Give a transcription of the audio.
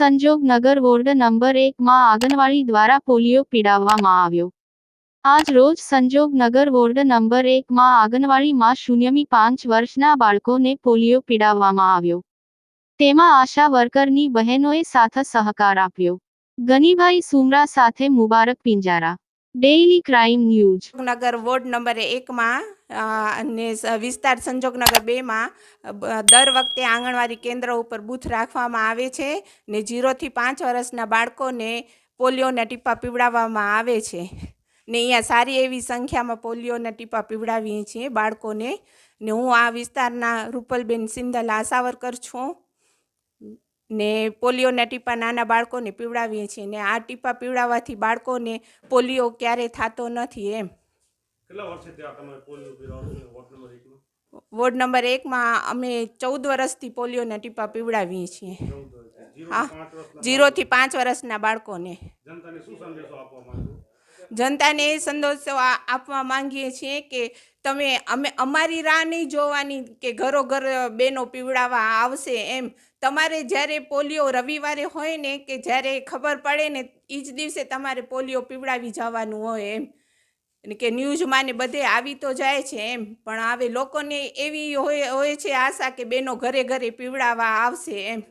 Sanjognagar ward number 1 માં આંગણવાડી દ્વારા polio પીવડાવવામાં આવ્યો। આજ રોજ સંજોગનગર વોર્ડ નંબર 1 માં આંગણવાડીમાં 0 થી 5 વર્ષના બાળકોને પોલિયો પીવડાવવામાં આવ્યો। તેમાં આશા વર્કરની બહેનોએ સાથ સહકાર આપ્યો। ગનીભાઈ સુમરા સાથે મુબારક પિંજારા, ડેઇલી ક્રાઇમ ન્યૂઝ। નગર વોર્ડ નંબર 1 માં અને વિસ્તાર સંજોગનગર 2 માં દર વખતે આંગણવાડી કેન્દ્ર ઉપર બૂથ રાખવામાં આવે છે ને 0 થી 5 વર્ષના બાળકોને પોલિયોના ટીપા પીવડાવવામાં આવે છે ને અહીંયા સારી એવી સંખ્યામાં પોલિયોના ટીપા પીવડાવીએ છીએ બાળકોને ને હું આ વિસ્તારના રૂપલબેન સિંધલ આશા વર્કર છું ને પોલિયોના ટીપા નાના બાળકોને પીવડાવીએ છીએ ને આ ટીપા પીવડાવવાથી બાળકોને પોલિયો ક્યારે થતો નથી એમ। વોર્ડ નંબર 1 માં અમે 14 વર્ષથી પોલિયોના ટીપા પીવડાવીએ છીએ। હા, 0 થી 5 વર્ષના બાળકોને। જનતાને એ સંદેશો આપવા માંગીએ છીએ કે તમે અમારી રાહ નહીં જોવાની કે ઘરો ઘર બેનો પીવડાવવા આવશે એમ। તમારે જ્યારે પોલિયો રવિવારે હોય ને કે જ્યારે ખબર પડે ને એ જ દિવસે તમારે પોલિયો પીવડાવી જવાનું હોય એમ કે ન્યૂઝમાં ને બધે આવી તો જાય છે એમ, પણ હવે લોકોને એવી હોય છે આશા કે બેનો ઘરે ઘરે પીવડાવવા આવશે એમ।